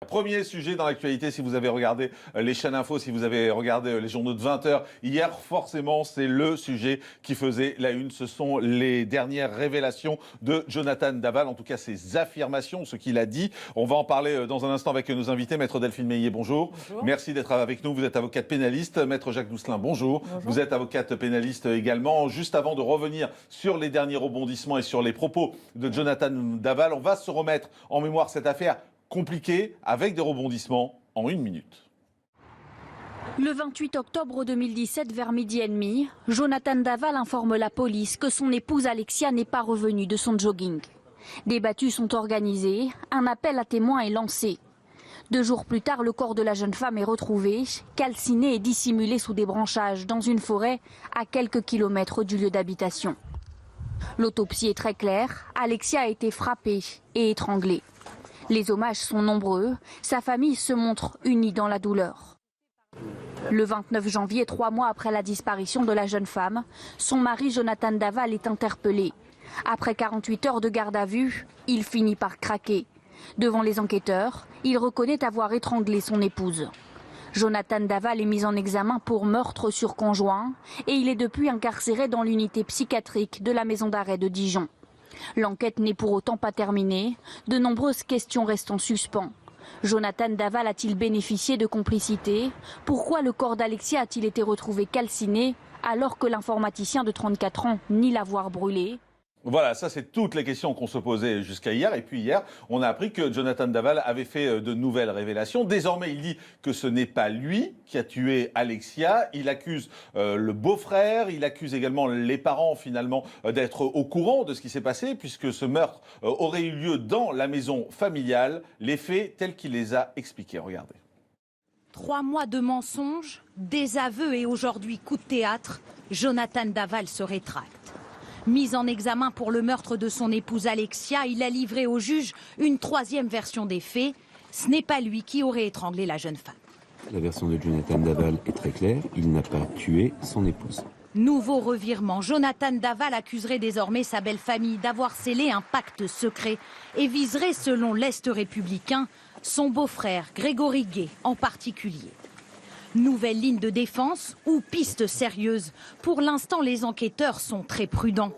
Premier sujet dans l'actualité, si vous avez regardé les chaînes info, si vous avez regardé les journaux de 20h, hier, forcément, c'est le sujet qui faisait la une. Ce sont les dernières révélations de Jonathan Daval, en tout cas ses affirmations, ce qu'il a dit. On va en parler dans un instant avec nos invités. Maître Delphine Meillet, bonjour. Bonjour. Merci d'être avec nous. Vous êtes avocate pénaliste. Maître Jacques Doucelin, bonjour. Bonjour. Vous êtes avocate pénaliste également. Juste avant de revenir sur les derniers rebondissements et sur les propos de Jonathan Daval, on va se remettre en mémoire cette affaire compliqué, avec des rebondissements en 1 minute. Le 28 octobre 2017, vers midi et demi, Jonathan Daval informe la police que son épouse Alexia n'est pas revenue de son jogging. Des battues sont organisées, un appel à témoins est lancé. 2 jours plus tard, le corps de la jeune femme est retrouvé, calciné et dissimulé sous des branchages dans une forêt à quelques kilomètres du lieu d'habitation. L'autopsie est très claire, Alexia a été frappée et étranglée. Les hommages sont nombreux, sa famille se montre unie dans la douleur. Le 29 janvier, 3 mois après la disparition de la jeune femme, son mari Jonathan Daval est interpellé. Après 48 heures de garde à vue, il finit par craquer. Devant les enquêteurs, il reconnaît avoir étranglé son épouse. Jonathan Daval est mis en examen pour meurtre sur conjoint et il est depuis incarcéré dans l'unité psychiatrique de la maison d'arrêt de Dijon. L'enquête n'est pour autant pas terminée. De nombreuses questions restent en suspens. Jonathan Daval a-t-il bénéficié de complicité? Pourquoi le corps d'Alexia a-t-il été retrouvé calciné alors que l'informaticien de 34 ans nie l'avoir brûlé? Voilà, ça c'est toutes les questions qu'on se posait jusqu'à hier. Et puis hier, on a appris que Jonathan Daval avait fait de nouvelles révélations. Désormais, il dit que ce n'est pas lui qui a tué Alexia. Il accuse le beau-frère, il accuse également les parents finalement d'être au courant de ce qui s'est passé puisque ce meurtre aurait eu lieu dans la maison familiale. Les faits tels qu'il les a expliqués. Regardez. 3 mois de mensonges, des aveux et aujourd'hui coup de théâtre, Jonathan Daval se rétracte. Mis en examen pour le meurtre de son épouse Alexia, il a livré au juge une 3e version des faits. Ce n'est pas lui qui aurait étranglé la jeune femme. La version de Jonathan Daval est très claire, il n'a pas tué son épouse. Nouveau revirement, Jonathan Daval accuserait désormais sa belle-famille d'avoir scellé un pacte secret et viserait, selon l'Est républicain, son beau-frère Grégory Gay en particulier. Nouvelle ligne de défense ou piste sérieuse? Pour l'instant, les enquêteurs sont très prudents.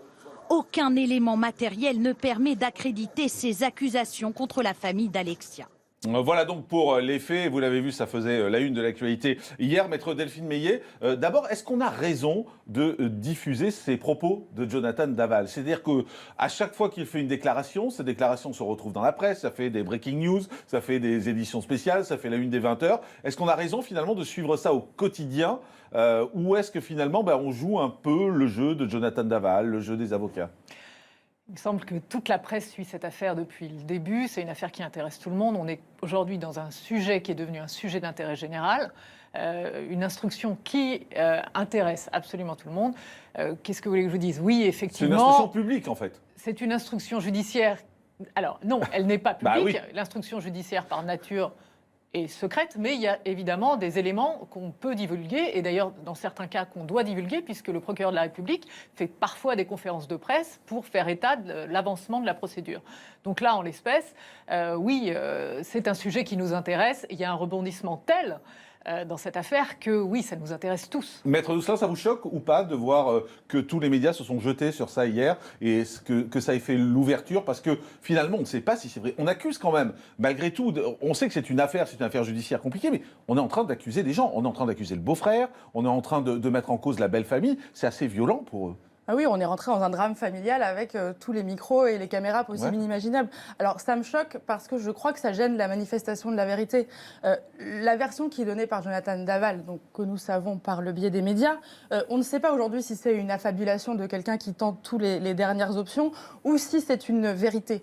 Aucun élément matériel ne permet d'accréditer ces accusations contre la famille d'Alexia. Voilà donc pour les faits. Vous l'avez vu, ça faisait la une de l'actualité hier. Maître Delphine Meillet, d'abord, est-ce qu'on a raison de diffuser ces propos de Jonathan Daval? C'est-à-dire qu'à chaque fois qu'il fait une déclaration, ces déclarations se retrouvent dans la presse, ça fait des breaking news, ça fait des éditions spéciales, ça fait la une des 20h. Est-ce qu'on a raison finalement de suivre ça au quotidien ou est-ce que finalement on joue un peu le jeu de Jonathan Daval, le jeu des avocats? Il me semble que toute la presse suit cette affaire depuis le début. C'est une affaire qui intéresse tout le monde. On est aujourd'hui dans un sujet qui est devenu un sujet d'intérêt général, une instruction qui intéresse absolument tout le monde. Qu'est-ce que vous voulez que je vous dise? Oui, effectivement. C'est une instruction publique en fait. C'est une instruction judiciaire. Alors non, elle n'est pas publique. Oui. L'instruction judiciaire par nature est secrète, mais il y a évidemment des éléments qu'on peut divulguer, et d'ailleurs dans certains cas qu'on doit divulguer, puisque le procureur de la République fait parfois des conférences de presse pour faire état de l'avancement de la procédure. Donc là, en l'espèce, oui, c'est un sujet qui nous intéresse. Il y a un rebondissement tel dans cette affaire que oui, ça nous intéresse tous. Maître Doucelin, ça vous choque ou pas de voir que tous les médias se sont jetés sur ça hier et que ça ait fait l'ouverture? Parce que finalement, on ne sait pas si c'est vrai. On accuse quand même, malgré tout, on sait que c'est une affaire judiciaire compliquée, mais on est en train d'accuser des gens. On est en train d'accuser le beau-frère, on est en train de mettre en cause la belle-famille. C'est assez violent pour eux. Ah oui, on est rentré dans un drame familial avec tous les micros et les caméras possibles inimaginables. Alors ça me choque parce que je crois que ça gêne la manifestation de la vérité. La version qui est donnée par Jonathan Daval, donc, que nous savons par le biais des médias, on ne sait pas aujourd'hui si c'est une affabulation de quelqu'un qui tente toutes les dernières options ou si c'est une vérité.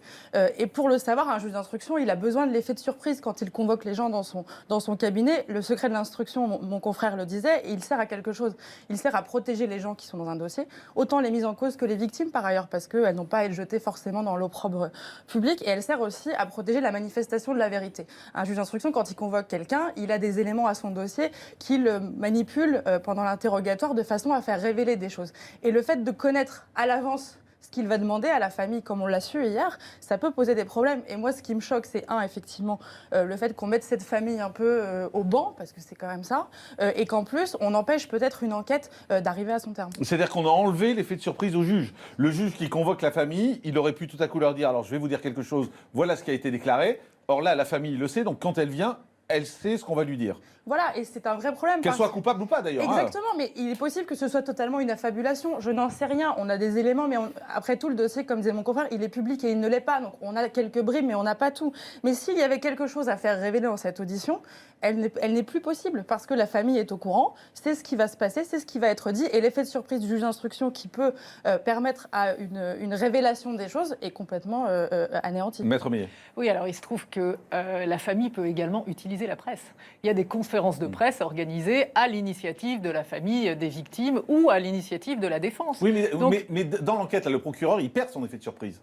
Et pour le savoir, un juge d'instruction, il a besoin de l'effet de surprise quand il convoque les gens dans son cabinet. Le secret de l'instruction, mon confrère le disait, il sert à quelque chose. Il sert à protéger les gens qui sont dans un dossier, autant les mises en cause que les victimes par ailleurs, parce qu'elles n'ont pas à être jetées forcément dans l'opprobre public, et elle sert aussi à protéger la manifestation de la vérité. Un juge d'instruction, quand il convoque quelqu'un, il a des éléments à son dossier qu'il manipule pendant l'interrogatoire de façon à faire révéler des choses. Et le fait de connaître à l'avance ce qu'il va demander à la famille, comme on l'a su hier, ça peut poser des problèmes. Et moi, ce qui me choque, c'est effectivement, le fait qu'on mette cette famille un peu au banc, parce que c'est quand même ça, et qu'en plus, on empêche peut-être une enquête d'arriver à son terme. C'est-à-dire qu'on a enlevé l'effet de surprise au juge. Le juge qui convoque la famille, il aurait pu tout à coup leur dire « alors je vais vous dire quelque chose, voilà ce qui a été déclaré ». Or là, la famille le sait, donc quand elle vient, elle sait ce qu'on va lui dire. Voilà, et c'est un vrai problème. Qu'elle soit coupable ou pas d'ailleurs. Exactement, mais il est possible que ce soit totalement une affabulation. Je n'en sais rien, on a des éléments, mais après tout, le dossier, comme disait mon confrère, il est public et il ne l'est pas. Donc on a quelques bribes, mais on n'a pas tout. Mais s'il y avait quelque chose à faire révéler dans cette audition, elle n'est plus possible, parce que la famille est au courant, c'est ce qui va se passer, c'est ce qui va être dit, et l'effet de surprise du juge d'instruction qui peut permettre à une révélation des choses est complètement anéanti. Maître Millet. Oui, alors il se trouve que la famille peut également utiliser la presse. Il y a des conférences de presse organisées à l'initiative de la famille des victimes ou à l'initiative de la défense. Oui, Donc, mais dans l'enquête, le procureur, il perd son effet de surprise.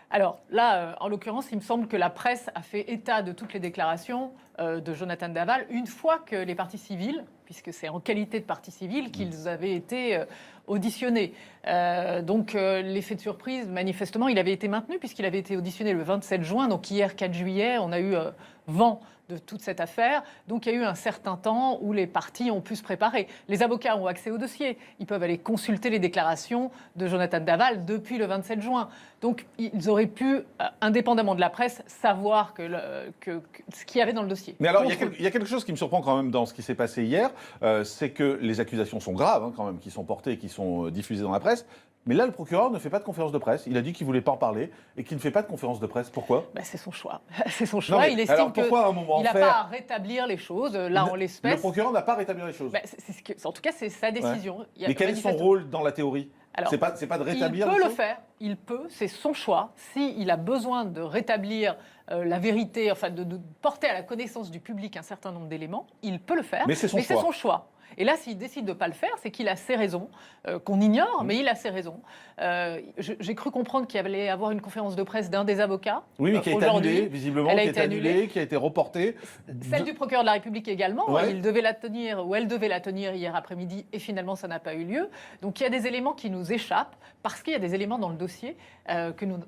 Alors là, en l'occurrence, il me semble que la presse a fait état de toutes les déclarations de Jonathan Daval une fois que les parties civiles, puisque c'est en qualité de partie civile qu'ils avaient été auditionnés. Donc l'effet de surprise, manifestement, il avait été maintenu puisqu'il avait été auditionné le 27 juin. Donc hier, 4 juillet, on a eu vent de toute cette affaire. Donc il y a eu un certain temps où les parties ont pu se préparer. Les avocats ont accès au dossier. Ils peuvent aller consulter les déclarations de Jonathan Daval depuis le 27 juin. Donc ils auraient pu, indépendamment de la presse, savoir ce qu'il y avait dans le dossier. Mais alors, il y a quelque chose qui me surprend quand même dans ce qui s'est passé hier, c'est que les accusations sont graves, quand même, qui sont portées, qui sont diffusées dans la presse. Mais là, le procureur ne fait pas de conférence de presse. Il a dit qu'il ne voulait pas en parler et qu'il ne fait pas de conférence de presse. Pourquoi ? C'est son choix. C'est son choix. Non, mais il estime qu'il n'a pas à rétablir les choses. Là, en l'espèce. Le procureur n'a pas à rétablir les choses. En tout cas, c'est sa décision. Ouais. Mais quel est son rôle dans la théorie ? C'est pas de rétablir. Il peut le faire. Il peut. C'est son choix. S'il a besoin de rétablir la vérité, enfin de porter à la connaissance du public un certain nombre d'éléments, il peut le faire. Mais c'est son choix. Et là, s'il décide de ne pas le faire, c'est qu'il a ses raisons, qu'on ignore, mais il a ses raisons. J'ai cru comprendre qu'il allait avoir une conférence de presse d'un des avocats. Oui, mais qui a été annulée, visiblement, qui a été annulée, qui a été reportée. Celle du procureur de la République également. Ouais. Il devait la tenir, ou elle devait la tenir hier après-midi, et finalement, ça n'a pas eu lieu. Donc, il y a des éléments qui nous échappent, parce qu'il y a des éléments dans le dossier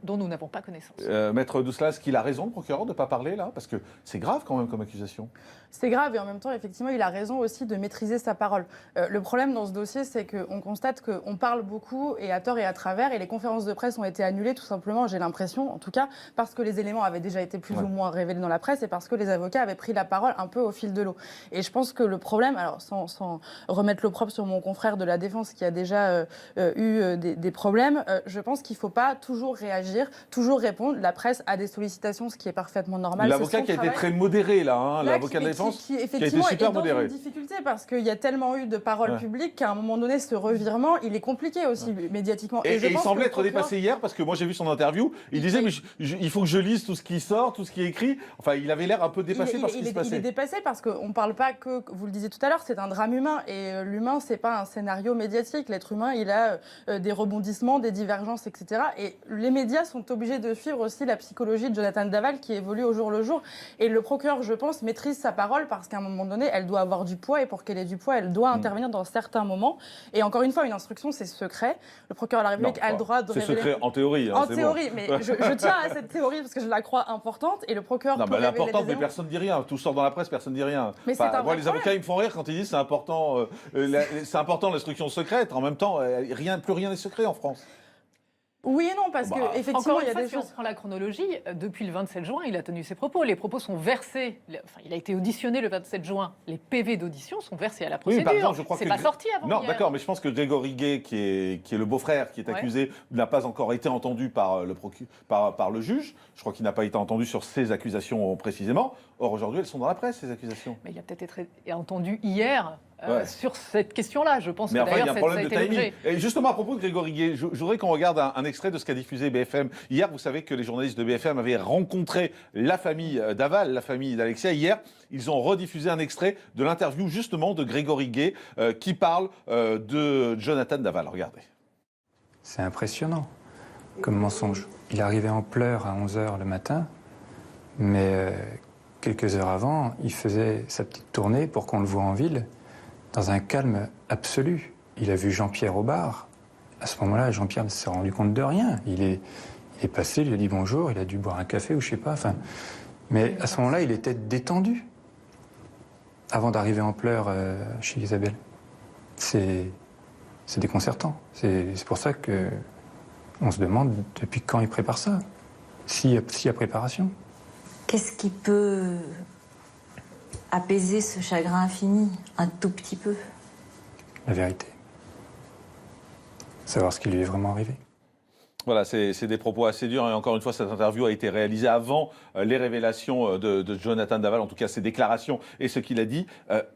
dont nous n'avons pas connaissance. Maître Douslas, qu'il a raison, le procureur, de ne pas parler, là ? Parce que c'est grave, quand même, comme accusation. C'est grave, et en même temps, effectivement, il a raison aussi de maîtriser sa parole. Le problème dans ce dossier, c'est qu'on constate qu'on parle beaucoup, et à tort et à travers, et les conférences de presse ont été annulées, tout simplement, j'ai l'impression, en tout cas, parce que les éléments avaient déjà été plus ou moins révélés dans la presse, et parce que les avocats avaient pris la parole un peu au fil de l'eau. Et je pense que le problème, alors sans remettre l'opprobre sur mon confrère de la Défense qui a déjà eu des problèmes, je pense qu'il ne faut pas toujours réagir, toujours répondre. La presse a des sollicitations, ce qui est parfaitement normal. L'avocat qui a été très modéré, là, l'avocat de la Défense, qui effectivement est dans une difficulté, parce qu'il y a tellement eu de paroles publiques qu'à un moment donné, ce revirement, il est compliqué aussi médiatiquement. Et il semblait être dépassé hier, parce que moi j'ai vu son interview, il disait mais il faut que je lise tout ce qui sort, tout ce qui est écrit. Enfin, il avait l'air un peu dépassé par ce qui se passait. Il est dépassé parce qu'on ne parle pas que, vous le disiez tout à l'heure, c'est un drame humain. Et l'humain, c'est pas un scénario médiatique. L'être humain, il a des rebondissements, des divergences, etc. Et les médias sont obligés de suivre aussi la psychologie de Jonathan Daval qui évolue au jour le jour. Et le procureur, je pense, maîtrise sa parole parce qu'à un moment donné, elle doit avoir du poids. Et pour qu'elle ait du poids, elle doit intervenir dans certains moments. Et encore une fois, une instruction, c'est secret. Le procureur de la République a le droit de révéler... C'est secret en théorie. En théorie, mais je tiens à cette théorie parce que je la crois importante. Et le procureur peut révéler l'importante, mais personne ne dit rien. Tout sort dans la presse, personne ne dit rien. Mais moi, les avocats, ils me font rire quand ils disent c'est important, c'est important l'instruction secrète. En même temps, plus rien n'est secret en France. Oui et non, parce qu'effectivement, il y a des choses... Si on prend la chronologie, depuis le 27 juin, il a tenu ses propos. Les propos sont versés. Il a été auditionné le 27 juin. Les PV d'audition sont versés à la procédure. Oui, par exemple, je crois c'est pas sorti avant Non, hier. d'accord, mais je pense que Grégory Gay, qui est le beau-frère, qui est accusé, n'a pas encore été entendu par le juge. Je crois qu'il n'a pas été entendu sur ces accusations précisément. Or, aujourd'hui, elles sont dans la presse, ces accusations. Mais il a peut-être été entendu hier. Sur cette question-là, je pense que enfin, d'ailleurs, il y a un problème de timing. Et justement, à propos de Grégory Gay, je voudrais qu'on regarde un extrait de ce qu'a diffusé BFM. Hier, vous savez que les journalistes de BFM avaient rencontré la famille Daval, la famille d'Alexia. Hier, ils ont rediffusé un extrait de l'interview justement de Grégory Gay qui parle de Jonathan Daval. Regardez. C'est impressionnant comme mensonge. Il arrivait en pleurs à 11h le matin, mais quelques heures avant, il faisait sa petite tournée pour qu'on le voie en ville. Dans un calme absolu. Il a vu Jean-Pierre au bar, À ce moment-là, Jean-Pierre ne s'est rendu compte de rien. Il est passé, il lui a dit bonjour, il a dû boire un café ou je sais pas. Enfin, mais à ce moment-là, il était détendu avant d'arriver en pleurs chez Isabelle. C'est déconcertant. C'est pour ça que on se demande depuis quand il prépare ça, s'il y a préparation. Qu'est-ce qui peut apaiser ce chagrin infini un tout petit peu? La vérité. Savoir ce qui lui est vraiment arrivé. Voilà, c'est des propos assez durs. Et encore une fois, cette interview a été réalisée avant les révélations de Jonathan Daval, en tout cas ses déclarations et ce qu'il a dit.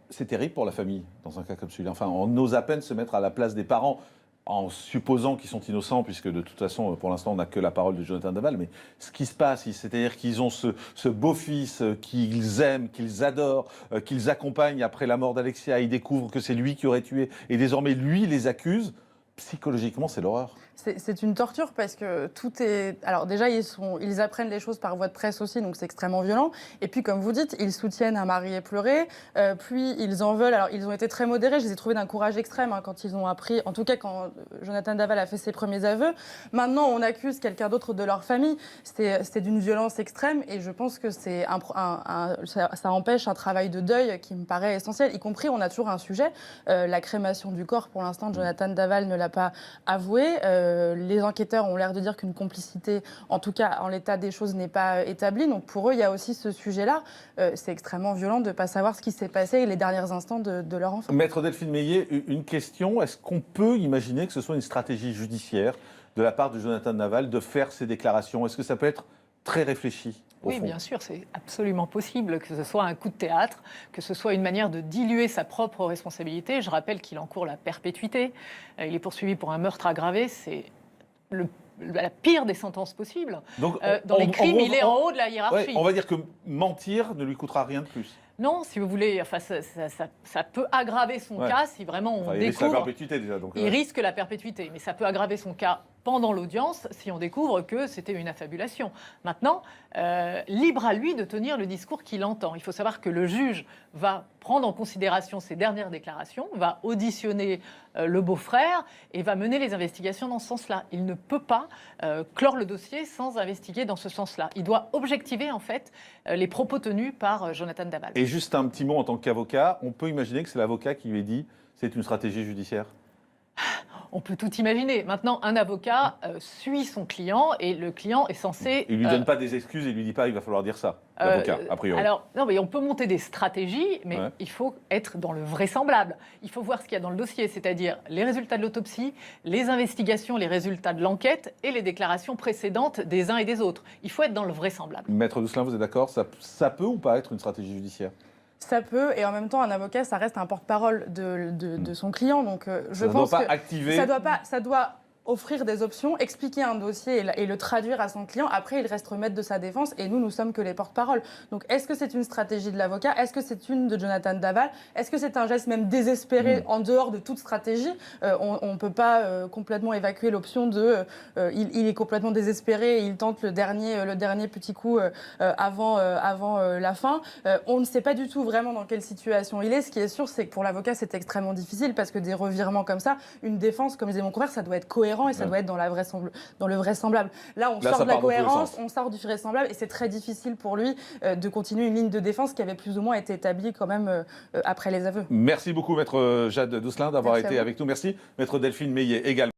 C'est terrible pour la famille, dans un cas comme celui-là. Enfin, on ose à peine se mettre à la place des parents, en supposant qu'ils sont innocents, puisque de toute façon, pour l'instant, on n'a que la parole de Jonathan Daval. Mais ce qui se passe, c'est-à-dire qu'ils ont ce beau-fils qu'ils aiment, qu'ils adorent, qu'ils accompagnent après la mort d'Alexia. Ils découvrent que c'est lui qui aurait tué. Et désormais, lui les accuse. Psychologiquement, c'est l'horreur. C'est une torture parce que tout est... Alors déjà, ils apprennent les choses par voie de presse aussi, donc c'est extrêmement violent. Et puis, comme vous dites, ils soutiennent un mari éploré, puis ils en veulent... Alors, ils ont été très modérés, je les ai trouvés d'un courage extrême quand ils ont appris, en tout cas quand Jonathan Daval a fait ses premiers aveux. Maintenant, on accuse quelqu'un d'autre de leur famille. C'est d'une violence extrême et je pense que ça empêche un travail de deuil qui me paraît essentiel. Y compris, on a toujours un sujet, la crémation du corps. Pour l'instant, Jonathan Daval ne l'a pas avoué. Les enquêteurs ont l'air de dire qu'une complicité, en tout cas en l'état des choses, n'est pas établie. Donc pour eux, il y a aussi ce sujet-là. C'est extrêmement violent de ne pas savoir ce qui s'est passé les derniers instants de leur enfant. Maître Delphine Meillet, une question. Est-ce qu'on peut imaginer que ce soit une stratégie judiciaire de la part de Jonathan Daval de faire ces déclarations? Est-ce que ça peut être très réfléchi? Oui, bien sûr, c'est absolument possible que ce soit un coup de théâtre, que ce soit une manière de diluer sa propre responsabilité. Je rappelle qu'il encourt la perpétuité. Il est poursuivi pour un meurtre aggravé. C'est la pire des sentences possibles. Donc, dans les crimes, il est en haut de la hiérarchie. Ouais, on va dire que mentir ne lui coûtera rien de plus. Non, si vous voulez, enfin, ça peut aggraver son cas si vraiment on il risque la découvre... perpétuité déjà. Donc, il risque la perpétuité, mais ça peut aggraver son cas pendant l'audience si on découvre que c'était une affabulation. Maintenant, libre à lui de tenir le discours qu'il entend. Il faut savoir que le juge va prendre en considération ses dernières déclarations, va auditionner le beau-frère et va mener les investigations dans ce sens-là. Il ne peut pas clore le dossier sans investiguer dans ce sens-là. Il doit objectiver en fait les propos tenus par Jonathan Daval. Et juste un petit mot en tant qu'avocat, on peut imaginer que c'est l'avocat qui lui ait dit c'est une stratégie judiciaire? On peut tout imaginer. Maintenant, un avocat suit son client et le client est censé... Il ne lui donne pas des excuses, il ne lui dit pas il va falloir dire ça, l'avocat, a priori. Alors, non, mais on peut monter des stratégies, mais il faut être dans le vraisemblable. Il faut voir ce qu'il y a dans le dossier, c'est-à-dire les résultats de l'autopsie, les investigations, les résultats de l'enquête et les déclarations précédentes des uns et des autres. Il faut être dans le vraisemblable. Maître Dousselin, vous êtes d'accord? Ça peut ou pas être une stratégie judiciaire? Ça peut, et en même temps, un avocat, ça reste un porte-parole de son client. Donc, je pense doit pas activer... Ça doit offrir des options, expliquer un dossier et le traduire à son client. Après, il reste maître de sa défense et nous sommes que les porte-parole. Donc, est-ce que c'est une stratégie de l'avocat? Est-ce que c'est une de Jonathan Daval? Est-ce que c'est un geste même désespéré en dehors de toute stratégie? On ne peut pas complètement évacuer l'option de... il est complètement désespéré et il tente le dernier petit coup avant la fin. On ne sait pas du tout vraiment dans quelle situation il est. Ce qui est sûr, c'est que pour l'avocat, c'est extrêmement difficile parce que des revirements comme ça, une défense, comme disait mon confrère, ça doit être cohérent et ça doit être dans le vraisemblable. Là, on sort de la cohérence, on sort du vraisemblable et c'est très difficile pour lui de continuer une ligne de défense qui avait plus ou moins été établie quand même après les aveux. Merci beaucoup, Maître Jade Dousselin, d'avoir été avec nous. Merci, Maître Delphine Meillet également.